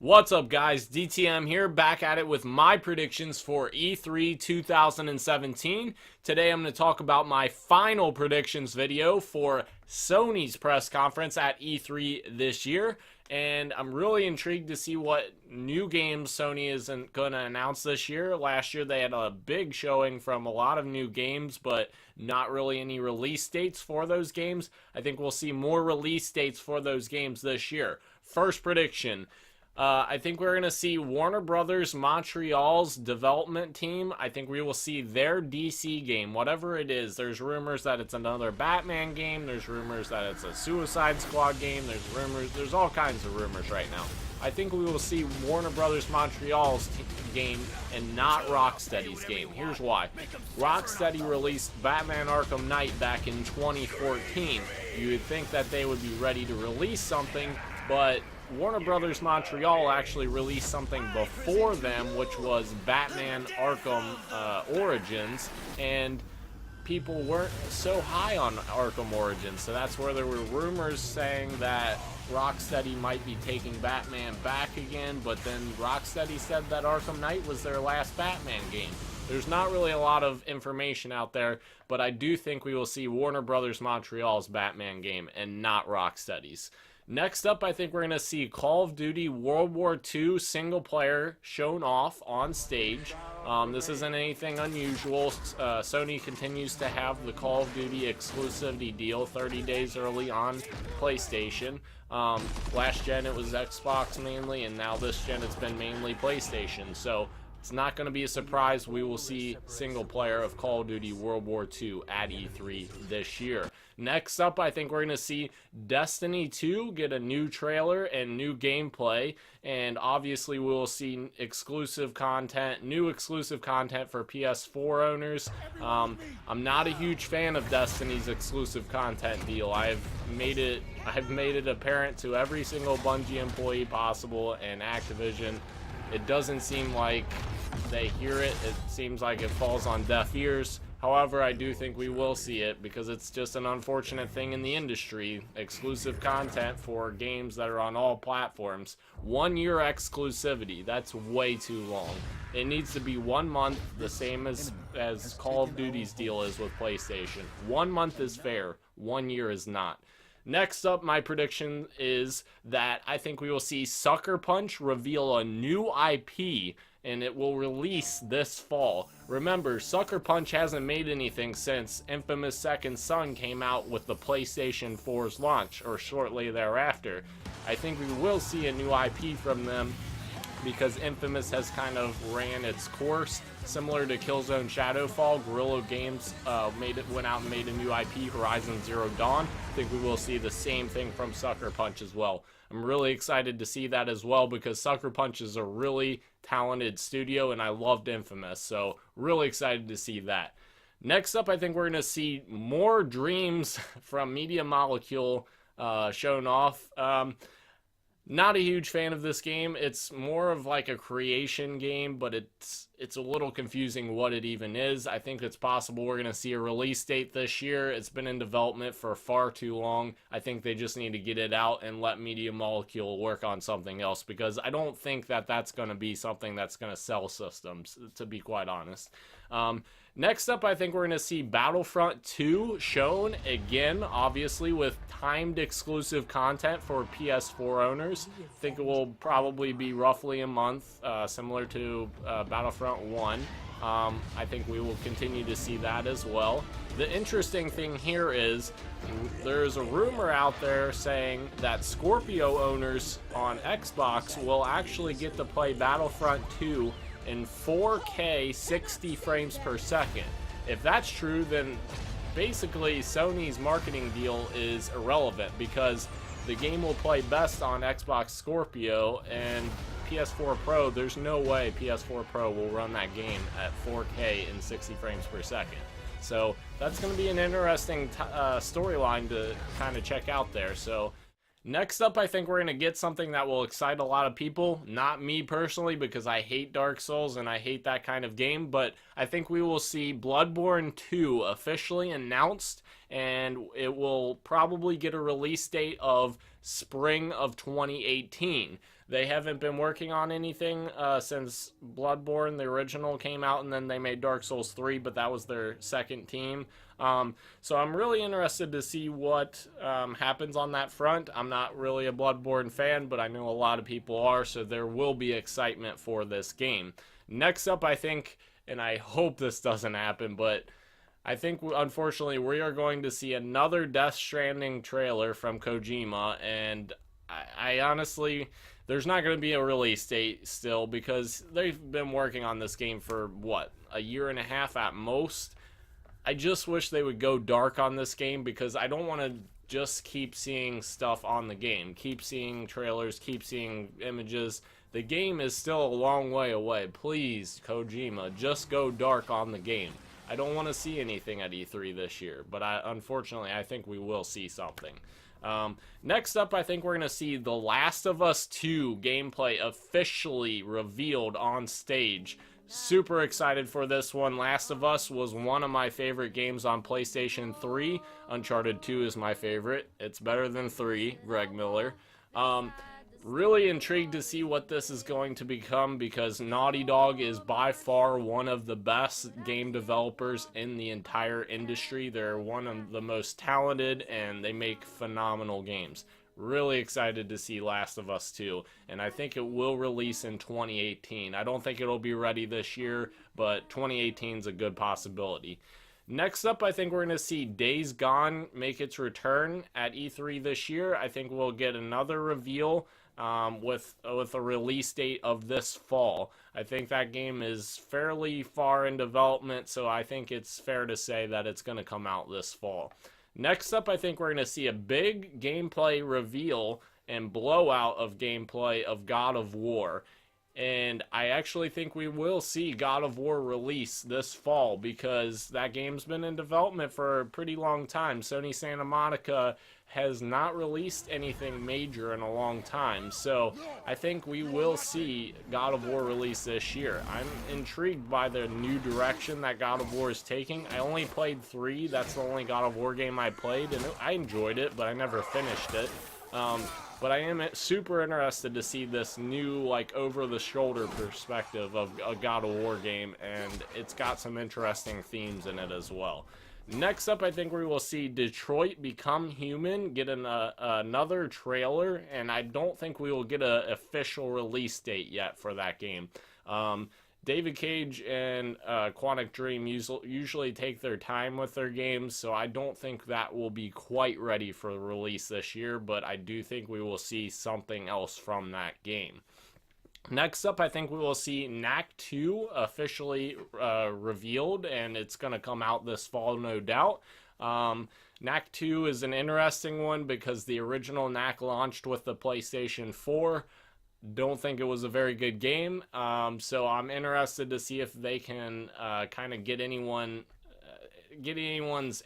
What's up, guys? DTM here, back at it with my predictions for E3 2017. Today I'm going to talk about my final predictions video for Sony's press conference at E3 this year. And I'm really intrigued to see what new games Sony isn't going to announce this year. Last year they had a big showing from a lot of new games, but not really any release dates for those games. I think we'll see more release dates for those games this year. First prediction. I think we're going to see Warner Brothers Montreal's development team. I think we will see their DC game, whatever it is. There's rumors that it's another Batman game. There's rumors that it's a Suicide Squad game. There's all kinds of rumors right now. I think we will see Warner Brothers Montreal's game and not Rocksteady's game. Here's why. Rocksteady released Batman Arkham Knight back in 2014. You would think that they would be ready to release something, but Warner Brothers Montreal actually released something before them, which was Batman Arkham Origins, and people weren't so high on Arkham Origins, so that's where there were rumors saying that Rocksteady might be taking Batman back again, but then Rocksteady said that Arkham Knight was their last Batman game. There's not really a lot of information out there, but I do think we will see Warner Brothers Montreal's Batman game and not Rocksteady's. Next up, I think we're going to see Call of Duty World War II single player shown off on stage. This isn't anything unusual. Sony continues to have the Call of Duty exclusivity deal 30 days early on PlayStation. Last gen it was Xbox mainly, and now this gen it's been mainly PlayStation. So it's not going to be a surprise we will see single player of Call of Duty World War II at E3 this year. Next up, I think we're going to see Destiny 2 get a new trailer and new gameplay, and obviously we will see exclusive content, new exclusive content for PS4 owners. I'm not a huge fan of Destiny's exclusive content deal. I've made it apparent to every single Bungie employee possible, and Activision, it doesn't seem like they hear it. It seems like it falls on deaf ears. However, I do think we will see it because it's just an unfortunate thing in the industry. Exclusive content for games that are on all platforms. 1 year exclusivity, that's way too long. It needs to be 1 month, the same as Call of Duty's deal is with PlayStation. 1 month is fair, 1 year is not. Next up, my prediction is that I think we will see Sucker Punch reveal a new IP, and it will release this fall. Remember, Sucker Punch hasn't made anything since Infamous Second Son came out with the PlayStation 4's launch, or shortly thereafter. I think we will see a new IP from them because Infamous has kind of ran its course. Similar to Killzone Shadowfall, Guerrilla Games went out and made a new IP, Horizon Zero Dawn. I think we will see the same thing from Sucker Punch as well. I'm really excited to see that as well because Sucker Punch is a really talented studio and I loved Infamous, so really excited to see that. Next up, I think we're going to see more Dreams from Media Molecule shown off. Not a huge fan of this game. It's more of like a creation game, but it's a little confusing what it even is. I think it's possible we're going to see a release date this year. It's been in development for far too long. I think they just need to get it out and let Media Molecule work on something else because I don't think that that's going to be something that's going to sell systems, to be quite honest. Next up, I think we're going to see Battlefront II shown again, obviously with timed exclusive content for PS4 owners. I think it will probably be roughly a month, similar to Battlefront 1. I think we will continue to see that as well. The interesting thing here is there's a rumor out there saying that Scorpio owners on Xbox will actually get to play Battlefront 2 in 4K 60 frames per second. If that's true, then basically Sony's marketing deal is irrelevant because the game will play best on Xbox Scorpio, and PS4 Pro, there's no way PS4 Pro will run that game at 4K in 60 frames per second. So that's going to be an interesting storyline to kind of check out there. So next up, I think we're going to get something that will excite a lot of people. Not me personally, because I hate Dark Souls and I hate that kind of game, but I think we will see Bloodborne 2 officially announced, and it will probably get a release date of spring of 2018. They haven't been working on anything since Bloodborne, the original, came out, and then they made Dark Souls 3, but that was their second team. So I'm really interested to see what happens on that front. I'm not really a Bloodborne fan, but I know a lot of people are, so there will be excitement for this game. Next up, I think, and I hope this doesn't happen, but I think, unfortunately, we are going to see another Death Stranding trailer from Kojima, and I honestly, there's not going to be a release date still, because they've been working on this game for, what, a year and a half at most? I just wish they would go dark on this game, because I don't want to just keep seeing stuff on the game. Keep seeing trailers, keep seeing images. The game is still a long way away. Please, Kojima, just go dark on the game. I don't want to see anything at E3 this year, but unfortunately, I think we will see something. Next up, I think we're going to see The Last of Us 2 gameplay officially revealed on stage. Super excited for this one. Last of Us was one of my favorite games on PlayStation 3. Uncharted 2 is my favorite. It's better than 3, Greg Miller. Really intrigued to see what this is going to become, because Naughty Dog is by far one of the best game developers in the entire industry. They're one of the most talented, and they make phenomenal games. Really excited to see Last of Us 2, and I think it will release in 2018. I don't think it'll be ready this year, but 2018 is a good possibility. Next up, I think we're going to see Days Gone make its return at E3 this year. I think we'll get another reveal with a release date of this fall. I think that game is fairly far in development, so I think it's fair to say that it's going to come out this fall. Next up, I think we're going to see a big gameplay reveal and blowout of gameplay of God of War. And I actually think we will see God of War release this fall, because that game's been in development for a pretty long time. Sony Santa Monica has not released anything major in a long time, so I think we will see God of War release this year. I'm intrigued by the new direction that God of War is taking. I only played 3, that's the only God of War game I played, and I enjoyed it, but I never finished it. But I am super interested to see this new, like, over-the-shoulder perspective of a God of War game, and it's got some interesting themes in it as well. Next up, I think we will see Detroit Become Human get another trailer, and I don't think we will get an official release date yet for that game. David Cage and Quantic Dream usually take their time with their games, so I don't think that will be quite ready for release this year, but I do think we will see something else from that game. Next up, I think we will see Knack 2 officially revealed, and it's going to come out this fall, no doubt. Knack 2 is an interesting one, because the original Knack launched with the PlayStation 4. Don't think it was a very good game, so I'm interested to see if they can kind of get anyone's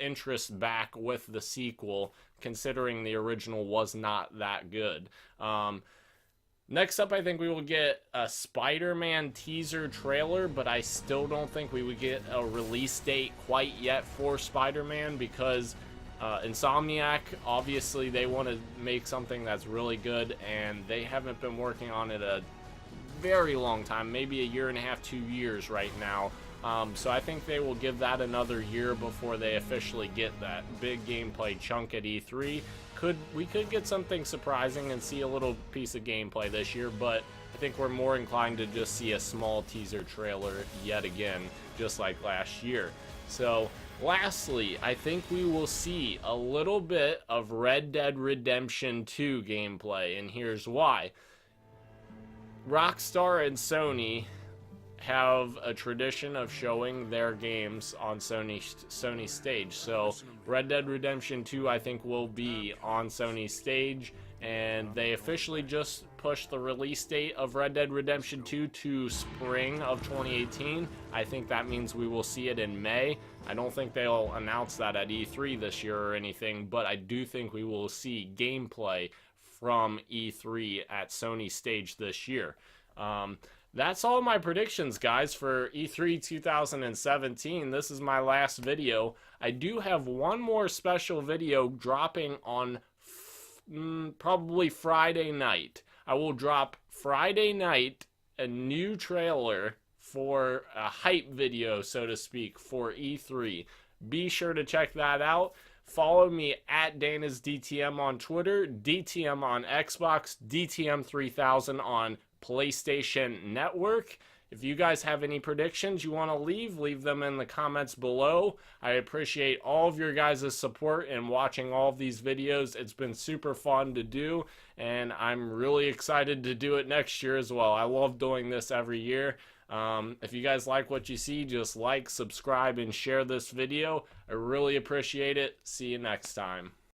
interest back with the sequel, considering the original was not that good. Next up, I think we will get a SpiderMan teaser trailer, but I still don't think we would get a release date quite yet for SpiderMan, because Insomniac, obviously, they want to make something that's really good, and they haven't been working on it a very long time, maybe a year and a half, 2 years right now. So I think they will give that another year before they officially get that big gameplay chunk at E3. We could get something surprising and see a little piece of gameplay this year, but I think we're more inclined to just see a small teaser trailer yet again, just like last year. So lastly, I think we will see a little bit of Red Dead Redemption 2 gameplay, and here's why. Rockstar and Sony have a tradition of showing their games on Sony's stage. So Red Dead Redemption 2, I think, will be on Sony's stage, and they officially just pushed the release date of Red Dead Redemption 2 to spring of 2018. I think that means we will see it in May. I don't think they'll announce that at E3 this year or anything, but I do think we will see gameplay from E3 at Sony's stage this year. That's all my predictions, guys, for E3 2017. This is my last video. I do have one more special video dropping on probably Friday night. I will drop Friday night a new trailer for a hype video, so to speak, for E3. Be sure to check that out. Follow me at Dana's DTM on Twitter, DTM on Xbox, DTM3000 on PlayStation Network. If you guys have any predictions you want to leave them in the comments below. I appreciate all of your guys' support and watching all of these videos. It's been super fun to do, and I'm really excited to do it next year as well. I love doing this every year. If you guys like what you see, just like, subscribe, and share this video. I really appreciate it. See you next time.